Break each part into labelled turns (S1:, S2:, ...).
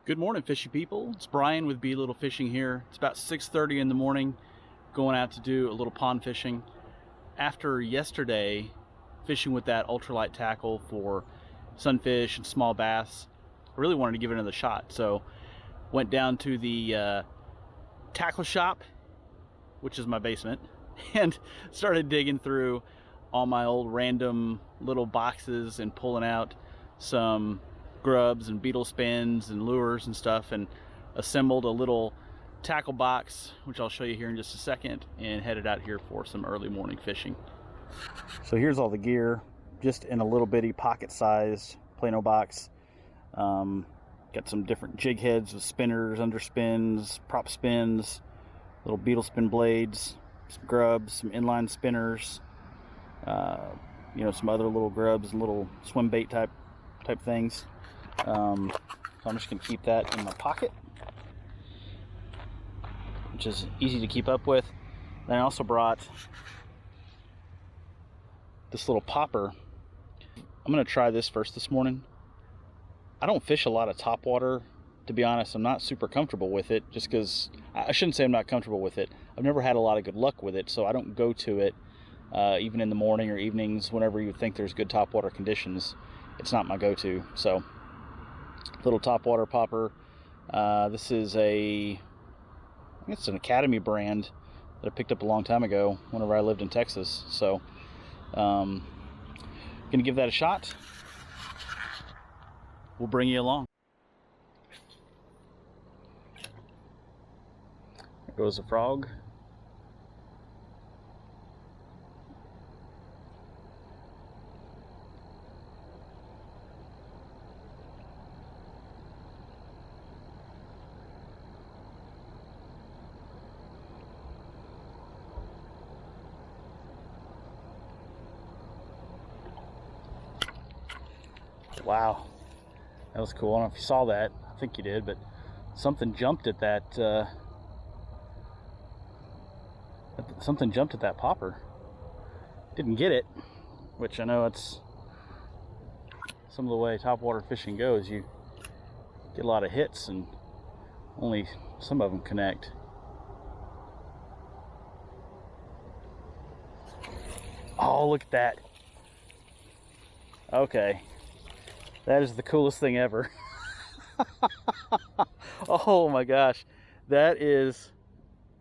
S1: Good morning, fishy people. It's Brian with Be Little Fishing here. It's about 6:30 in the morning, going out to do a little pond fishing. After yesterday, fishing with that ultralight tackle for sunfish and small bass, I really wanted to give it another shot. So went down to the tackle shop, which is my basement, and started digging through all my old random little boxes and pulling out some grubs and beetle spins and lures and stuff, and assembled a little tackle box, which I'll show you here in just a second, and headed out here for some early morning fishing. So here's all the gear, just in a little bitty pocket-sized Plano box. Got some different jig heads with spinners, underspins, prop spins, little beetle spin blades, some grubs, some inline spinners, some other little grubs and little swim bait type things. So I'm just going to keep that in my pocket, which is easy to keep up with. Then I also brought this little popper. I'm going to try this first this morning. I don't fish a lot of topwater, to be honest. I'm not super comfortable with it, just because I shouldn't say I'm not comfortable with it. I've never had a lot of good luck with it, so I don't go to it even in the morning or evenings whenever you think there's good topwater conditions. It's not my go-to. So little topwater popper. This is I think it's an Academy brand that I picked up a long time ago whenever I lived in Texas. So gonna give that a shot. We'll bring you along. There goes the frog. Wow, that was cool. I don't know if you saw that. I think you did, but something jumped at that. Something jumped at that popper. Didn't get it, which I know it's some of the way topwater fishing goes. You get a lot of hits, and only some of them connect. Oh, look at that. Okay. That is the coolest thing ever. Oh my gosh. That is,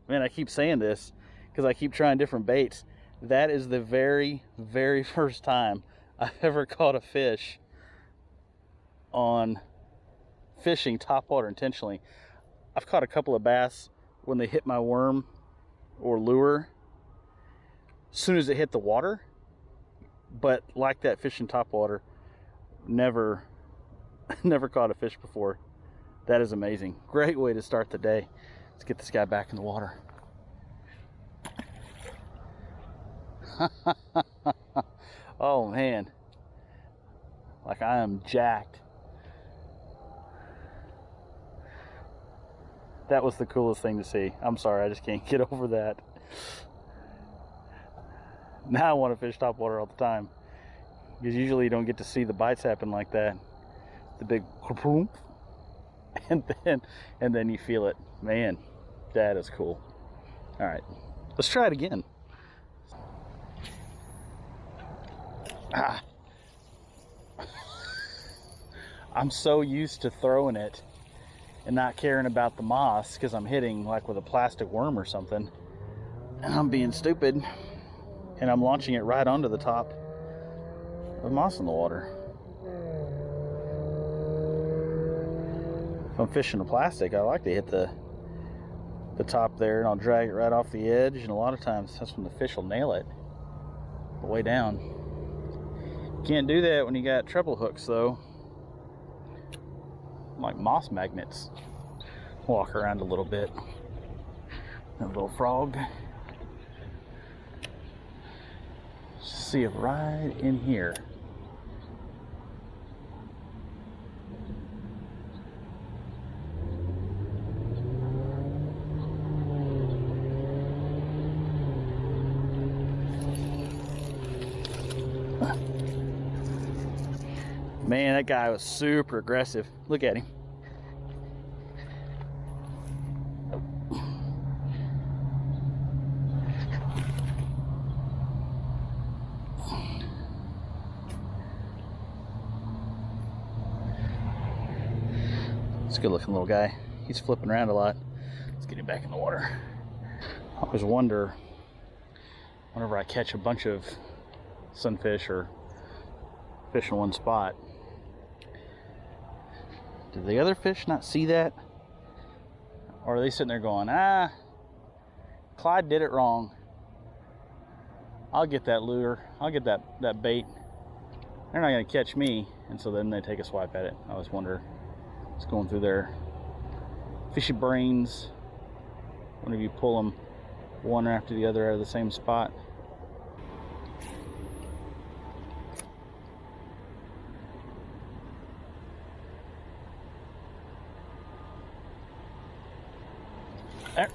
S1: man, I keep saying this because I keep trying different baits. That is the very, very first time I've ever caught a fish on fishing topwater intentionally. I've caught a couple of bass when they hit my worm or lure as soon as it hit the water, but like that fishing topwater, never caught a fish before. That is amazing. Great way to start the day. Let's get this guy back in the water. Oh man, like I am jacked. That was the coolest thing to see. I'm sorry, I just can't get over that. Now I want to fish topwater all the time, because usually you don't get to see the bites happen like that. The big kaboom, and then you feel it. Man, that is cool. All right, let's try it again. I'm so used to throwing it and not caring about the moss because I'm hitting like with a plastic worm or something, and I'm being stupid, and I'm launching it right onto the top of moss in the water. If I'm fishing the plastic, I like to hit the top there, and I'll drag it right off the edge, and a lot of times that's when the fish will nail it the way down. Can't do that when you got treble hooks though, like moss magnets. Walk around a little bit. A little frog. See it right in here. Man, that guy was super aggressive. Look at him. It's a good looking little guy. He's flipping around a lot. Let's get him back in the water. I always wonder, whenever I catch a bunch of sunfish or fish in one spot, do the other fish not see that? Or are they sitting there going, ah, Clyde did it wrong. I'll get that lure. I'll get that bait. They're not going to catch me. And so then they take a swipe at it. I always wonder what's going through their fishy brains whenever you pull them one after the other out of the same spot.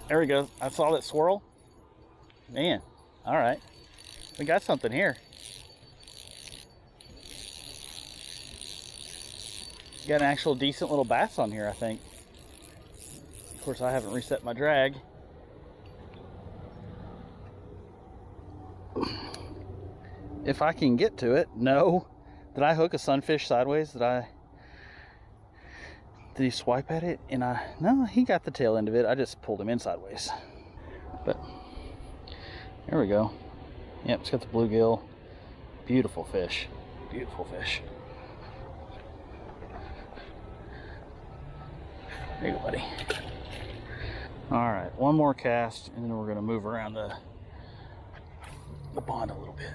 S1: There we go. I saw that swirl. Man, all right. We got something here. Got an actual decent little bass on here, I think. Of course, I haven't reset my drag. If I can get to it. No. Did I hook a sunfish sideways? Did he swipe at it? And no, he got the tail end of it. I just pulled him in sideways. But there we go. Yep, it's got the bluegill. Beautiful fish. Beautiful fish. There you go, buddy. Alright, one more cast, and then we're going to move around the pond a little bit.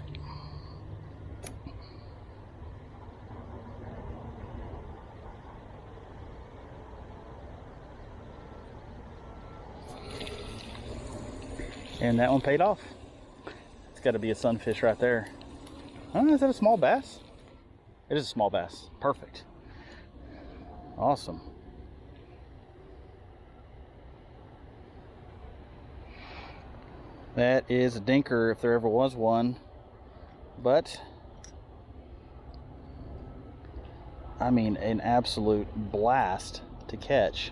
S1: And that one paid off. It's got to be a sunfish right there. Oh, is that a small bass? It is a small bass. Perfect. Awesome. That is a dinker if there ever was one. But, I mean, an absolute blast to catch.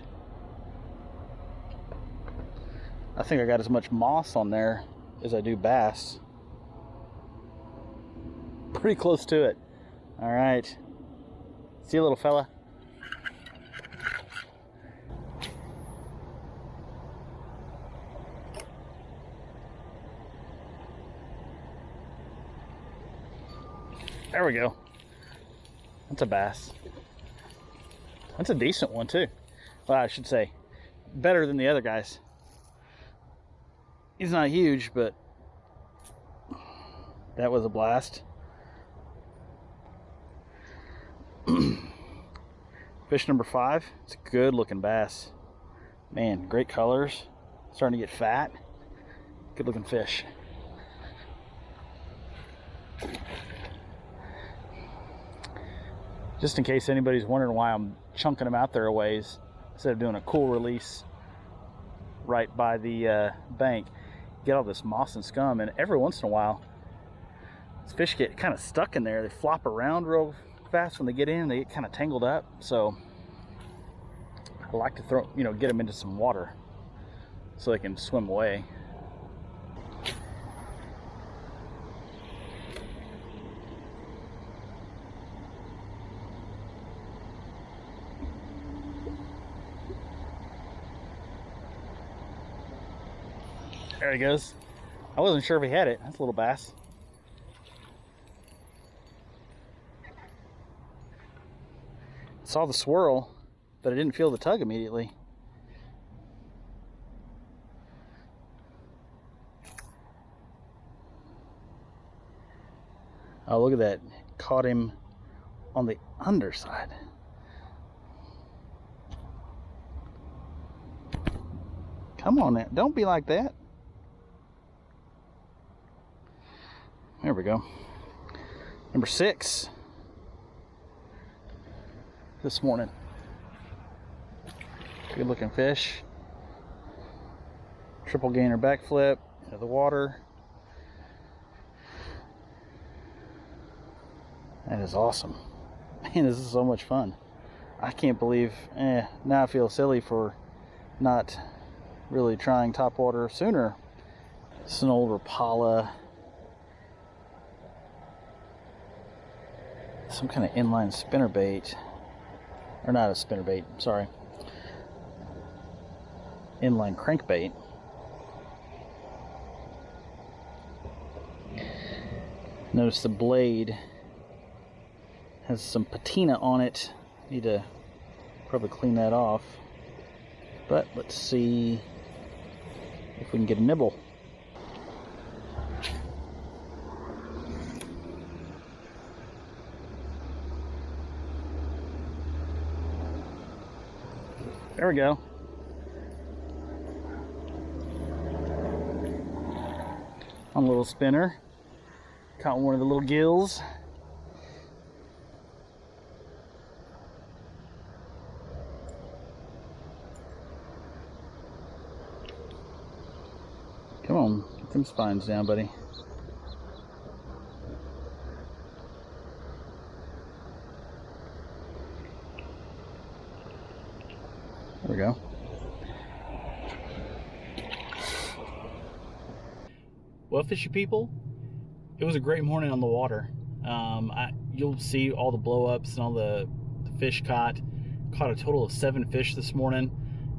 S1: I think I got as much moss on there as I do bass. Pretty close to it. All right. See you, little fella. There we go. That's a bass. That's a decent one too. Well, I should say, better than the other guys. He's not huge, but that was a blast. Fish number 5. It's a good looking bass. Man, great colors. Starting to get fat. Good looking fish. Just in case anybody's wondering why I'm chunking them out there a ways instead of doing a cool release right by the bank. Get all this moss and scum, and every once in a while these fish get kind of stuck in there. They flop around real fast when they get in. They get kind of tangled up, so I like to throw, get them into some water so they can swim away. There he goes. I wasn't sure if he had it. That's a little bass. Saw the swirl, but I didn't feel the tug immediately. Oh, look at that. Caught him on the underside. Come on now. Don't be like that. There we go. Number 6 this morning. Good looking fish. Triple gainer backflip into the water. That is awesome. Man, this is so much fun. I can't believe, now I feel silly for not really trying topwater sooner. It's an old Rapala. Some kind of inline spinnerbait. Or not a spinnerbait, sorry. inline crankbait. Notice the blade has some patina on it. Need to probably clean that off. But let's see if we can get a nibble. There we go. On a little spinner. Caught one of the little gills. Come on, get them spines down, buddy. There we go. Well, fishy people, it was a great morning on the water. You'll see all the blow-ups and all the fish caught. Caught a total of 7 fish this morning.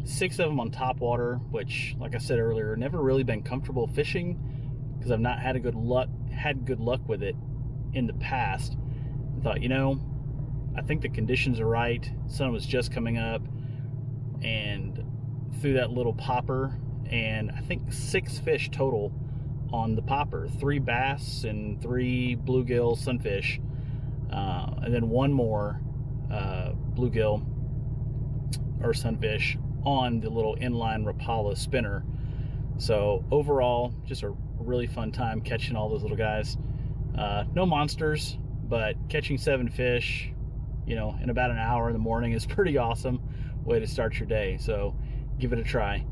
S1: 6 of them on topwater, which, like I said earlier, never really been comfortable fishing because I've not had good luck with it in the past. I thought, you know, I think the conditions are right. Sun was just coming up, and threw that little popper, and I think 6 fish total on the popper. 3 bass and 3 bluegill sunfish, and then 1 more bluegill or sunfish on the little inline Rapala spinner. So overall, just a really fun time catching all those little guys. No monsters, but catching 7 fish, you know, in about an hour in the morning is pretty awesome way to start your day. So give it a try.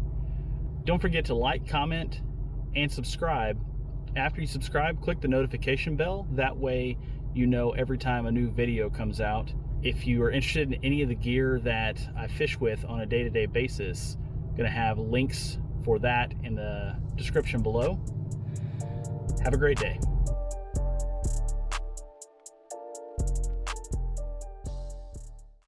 S1: Don't forget to like, comment, and subscribe. After you subscribe, click the notification bell. That way you know every time a new video comes out. If you are interested in any of the gear that I fish with on a day-to-day basis, I'm gonna have links for that in the description below. Have a great day.